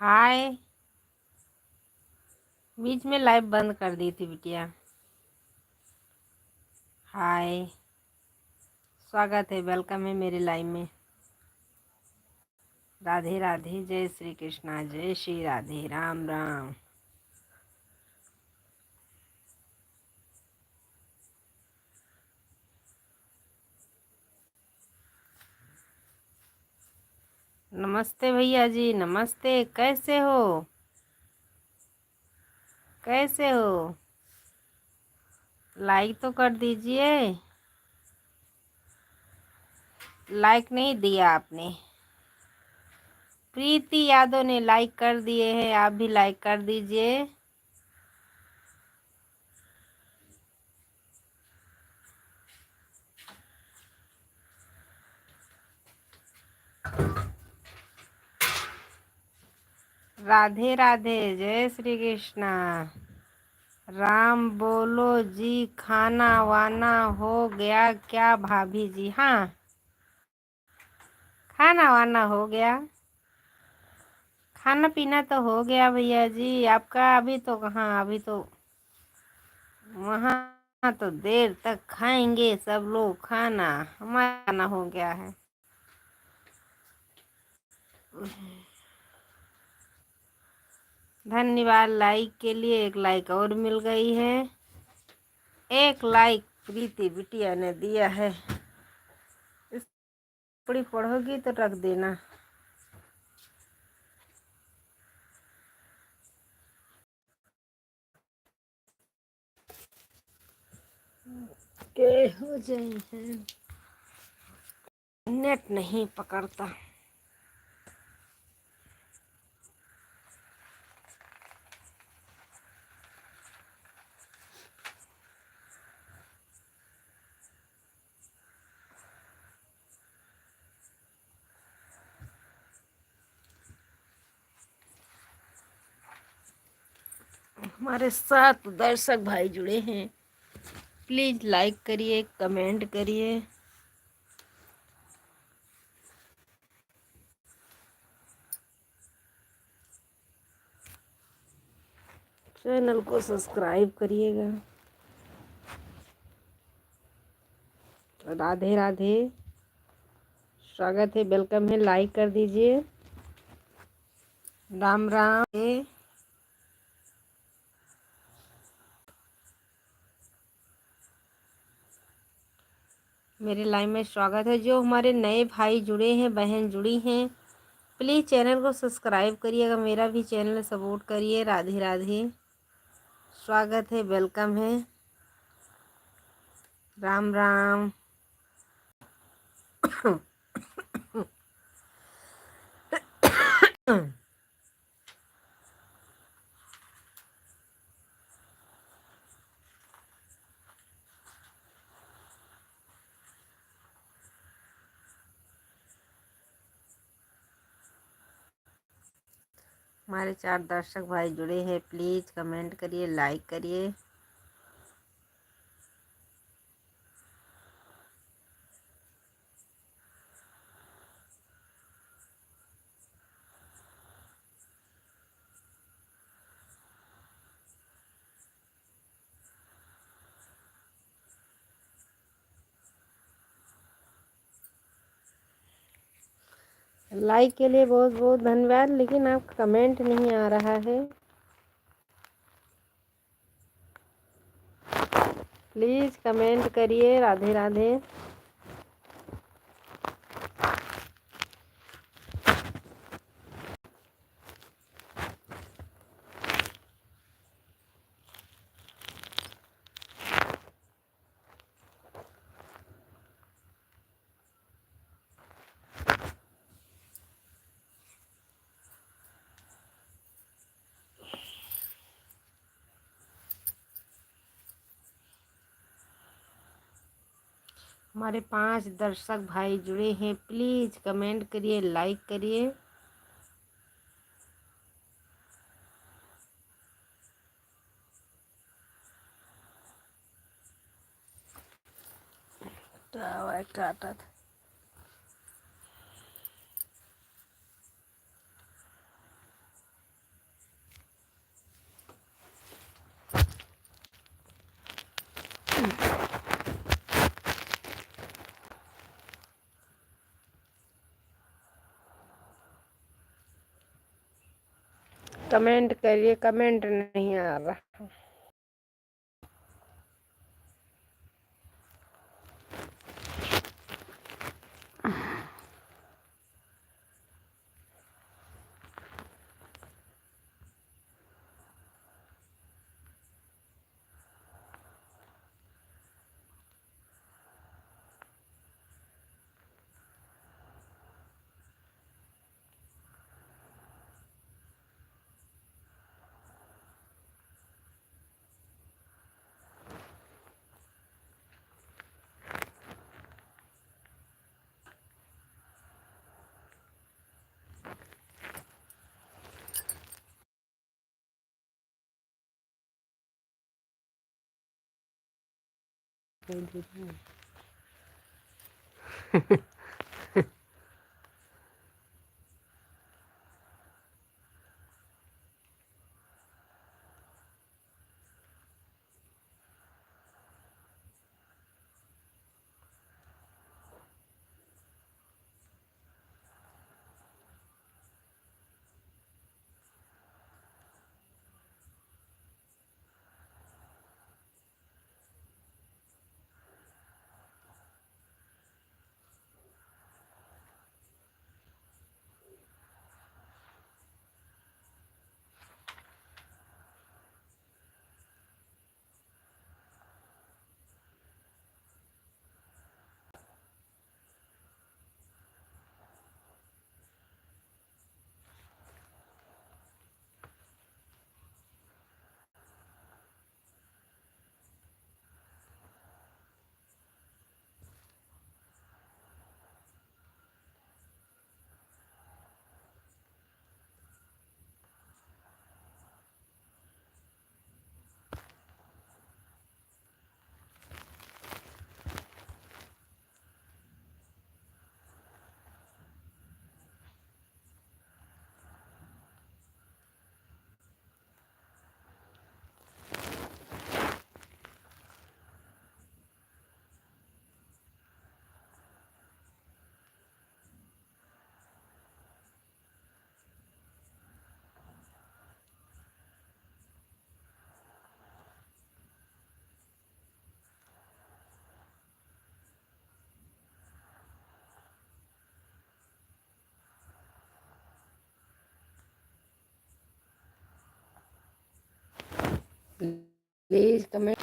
हाय। बीच में लाइव बंद कर दी थी बिटिया। हाय, स्वागत है, वेलकम है मेरे लाइव में। राधे राधे, जय श्री कृष्णा, जय श्री राधे, राम राम। नमस्ते भैया जी, नमस्ते। कैसे हो? कैसे हो? लाइक तो कर दीजिए। लाइक नहीं दिया आपने। प्रीति यादव ने लाइक कर दिए हैं, आप भी लाइक कर दीजिए। राधे राधे, जय श्री कृष्णा। राम बोलो जी। खाना वाना हो गया क्या भाभी जी? हाँ, खाना वाना हो गया। खाना पीना तो हो गया भैया जी, आपका? अभी तो कहाँ, अभी तो वहाँ तो देर तक खाएंगे सब लोग खाना। हमारा खाना हो गया है। धन्यवाद लाइक के लिए। एक लाइक और मिल गई है। एक लाइक प्रीति बिटिया ने दिया है। इस पढ़ी पढ़ोगी तो रख देना। के हो जाए हैं, नेट नहीं पकड़ता। हमारे साथ दर्शक भाई जुड़े हैं, प्लीज लाइक करिए, कमेंट करिए। चैनल को सब्सक्राइब करिएगा। राधे राधे, स्वागत है, वेलकम है, लाइक कर दीजिए। राम राम। मेरे लाइव में स्वागत है। जो हमारे नए भाई जुड़े हैं, बहन जुड़ी हैं, प्लीज़ चैनल को सब्सक्राइब करिएगा, मेरा भी चैनल सपोर्ट करिए। राधे राधे, स्वागत है, वेलकम है। राम राम। हमारे 4 दर्शक भाई जुड़े हैं, प्लीज़ कमेंट करिए, लाइक करिए। लाइक के लिए बहुत बहुत धन्यवाद, लेकिन आपका कमेंट नहीं आ रहा है। प्लीज़ कमेंट करिए। राधे राधे। हमारे 5 दर्शक भाई जुड़े हैं, प्लीज़ कमेंट करिए, लाइक करिए। टाटा था। कमेंट करिए, कमेंट नहीं आ रहा। Please comment.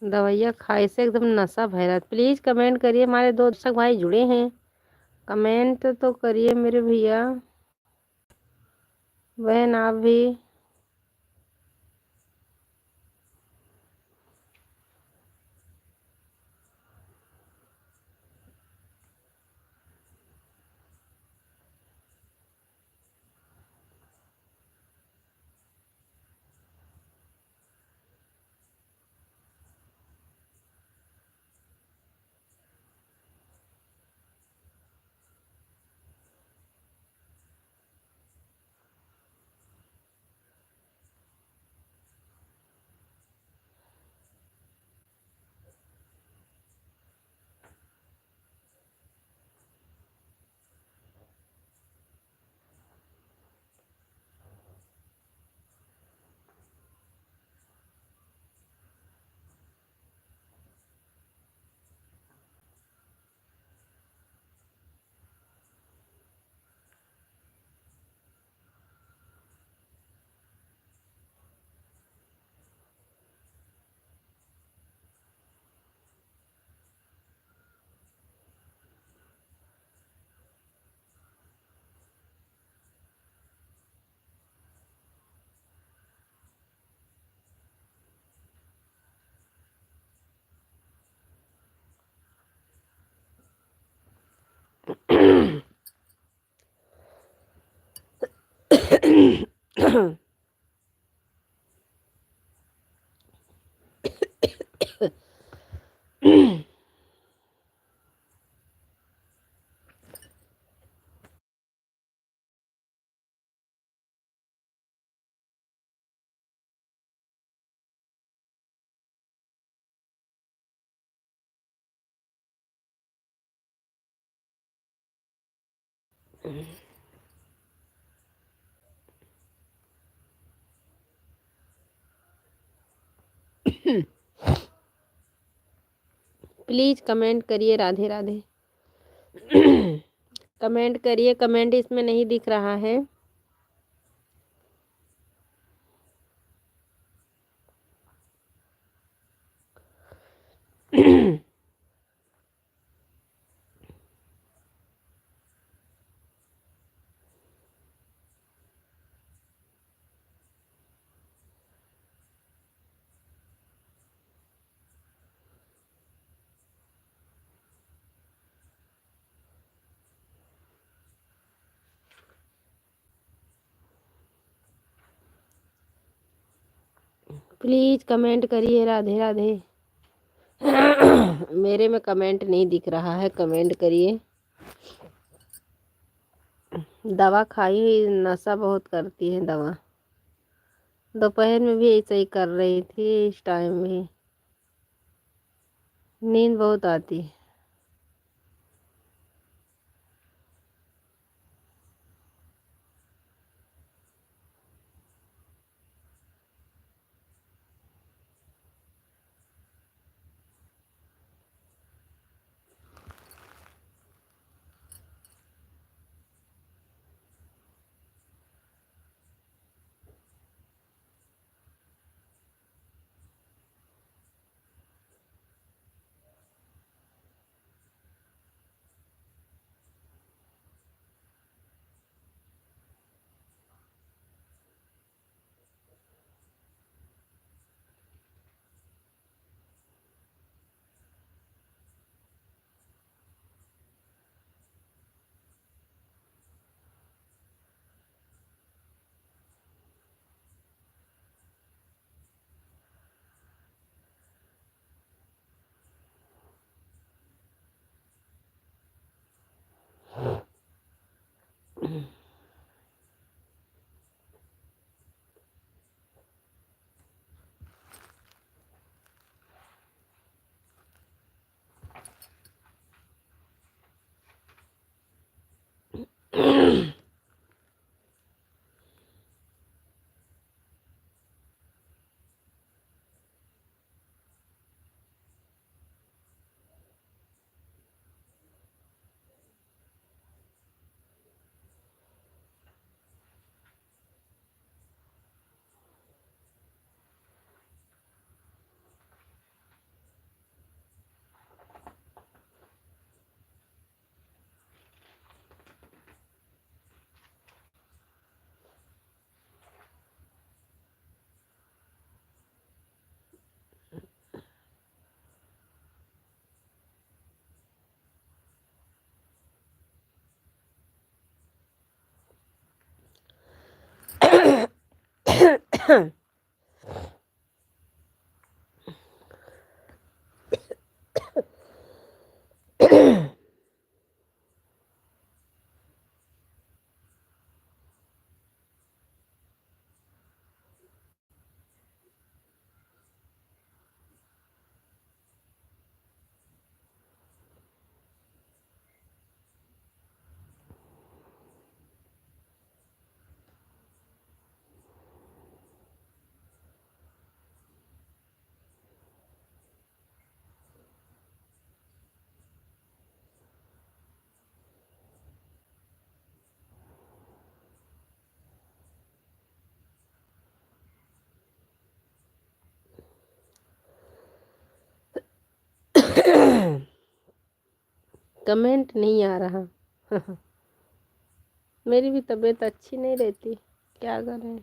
दवाइयाँ खाए से एकदम नशा भरा। प्लीज कमेंट करिए, हमारे दो दर्शक भाई जुड़े हैं, कमेंट तो करिए मेरे भैया बहन आप भी। प्लीज़ कमेंट करिए राधे राधे। कमेंट करिए, कमेंट इसमें नहीं दिख रहा है। प्लीज़ कमेंट करिए राधे राधे। मेरे में कमेंट नहीं दिख रहा है, कमेंट करिए। दवा खाई, नशा बहुत करती है दवा। दोपहर में भी ऐसे ही कर रही थी, इस टाइम भी नींद बहुत आती है। कमेंट नहीं आ रहा। मेरी भी तबीयत अच्छी नहीं रहती, क्या करें।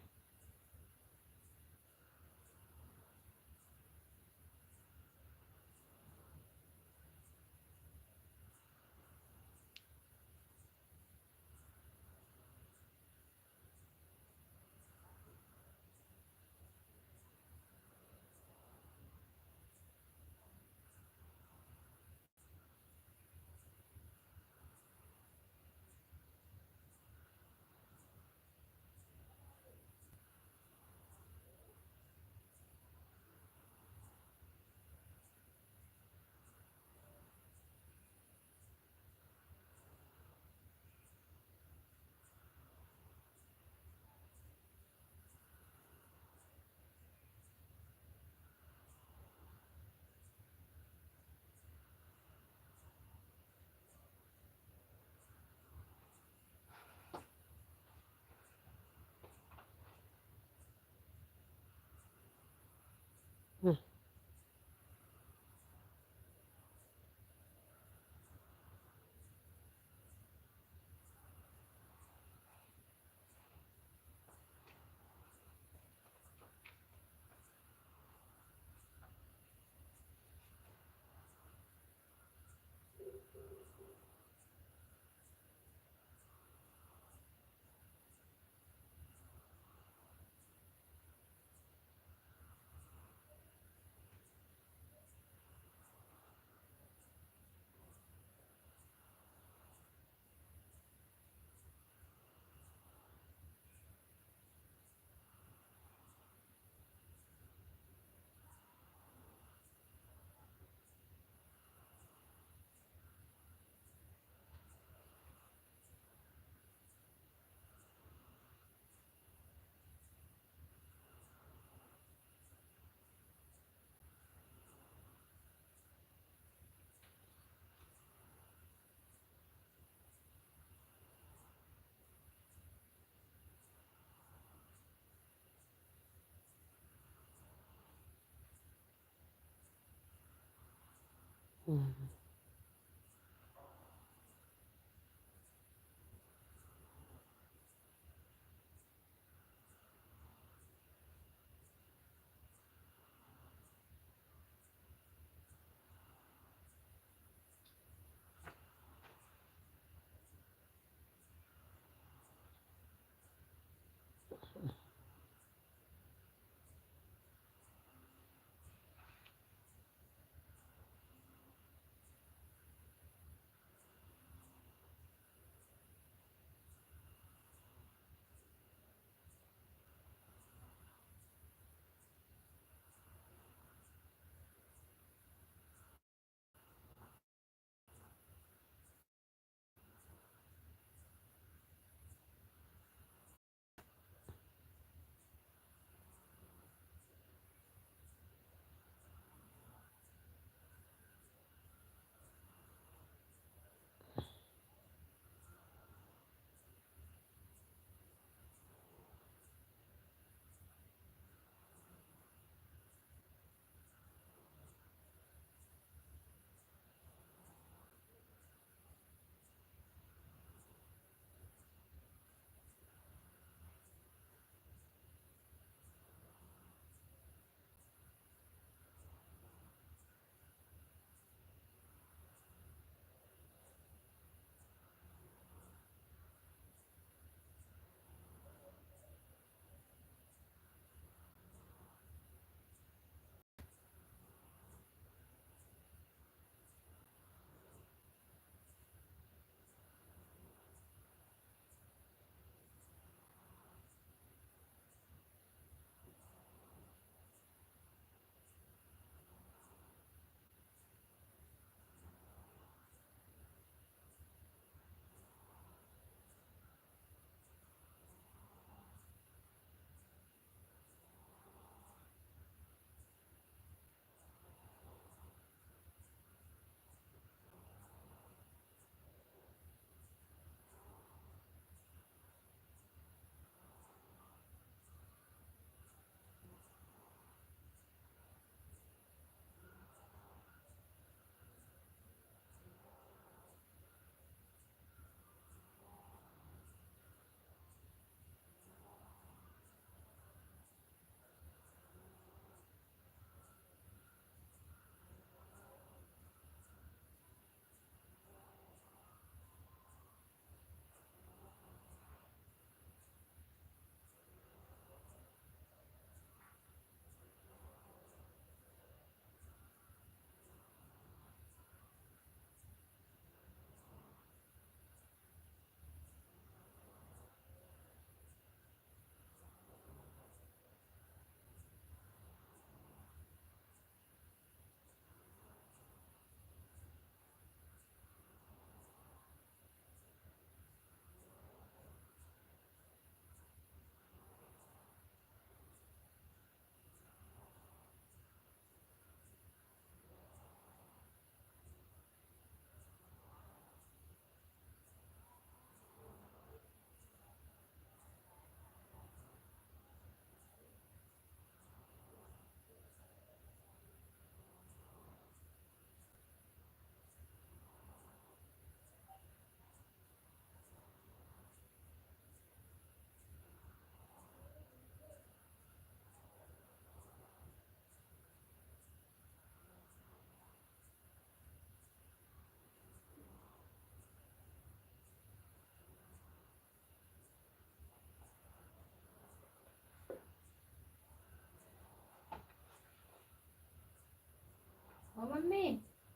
मम्मी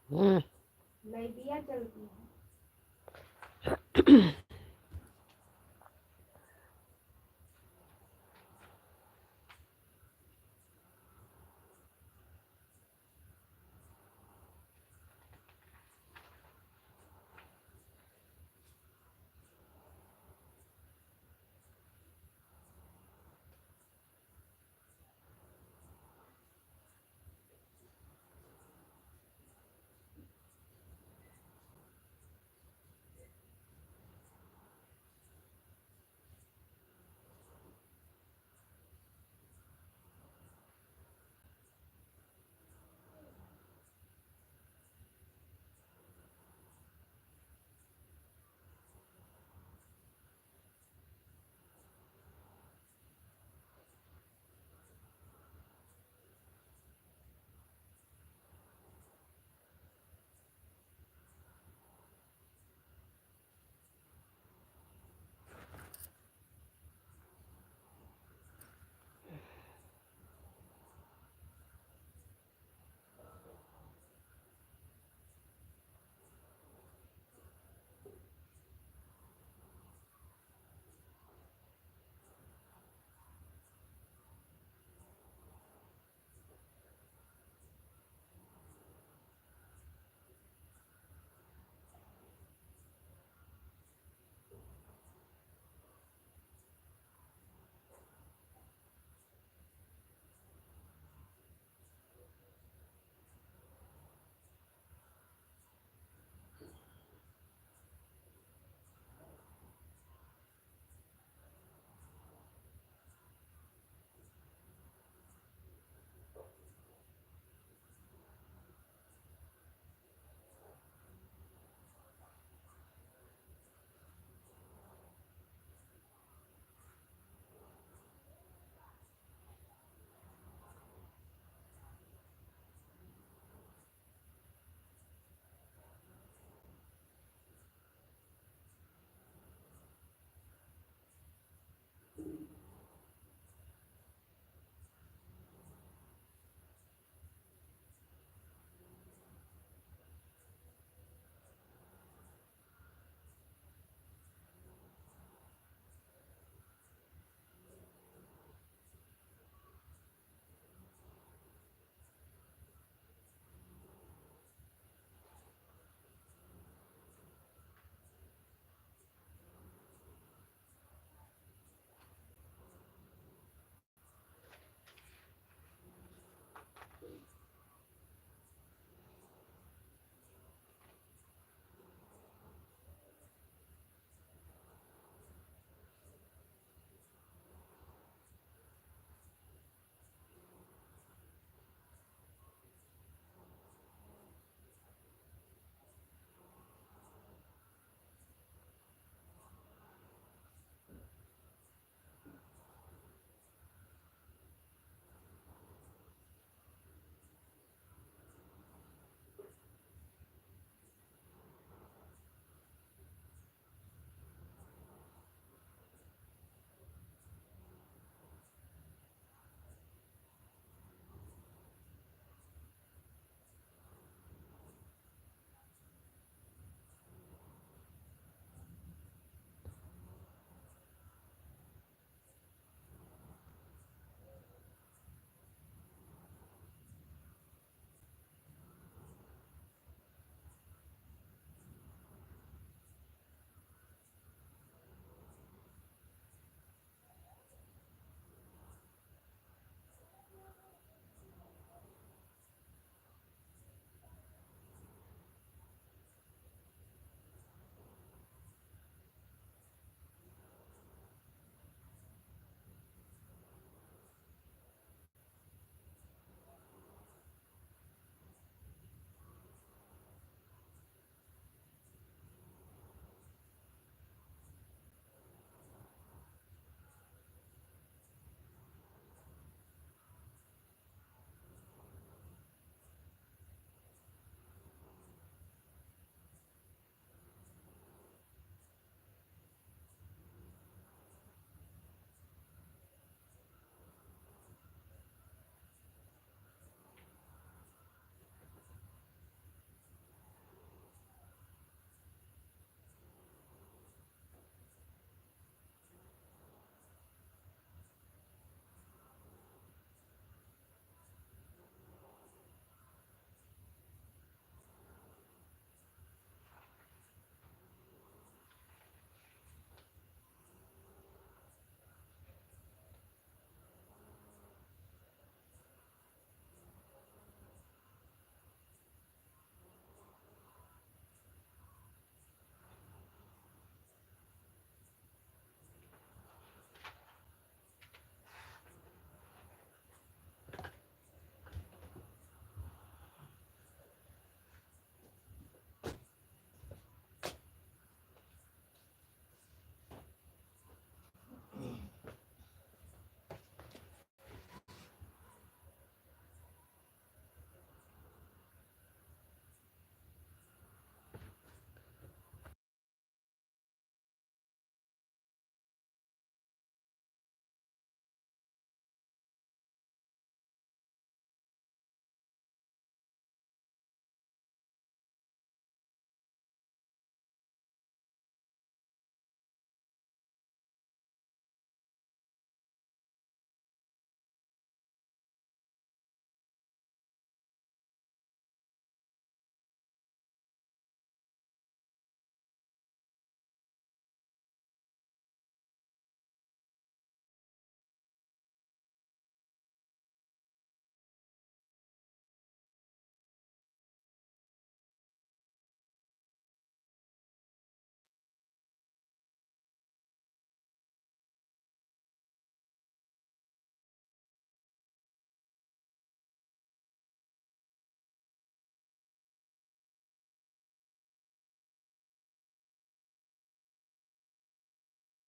हम्म। लाइटिया चलती है।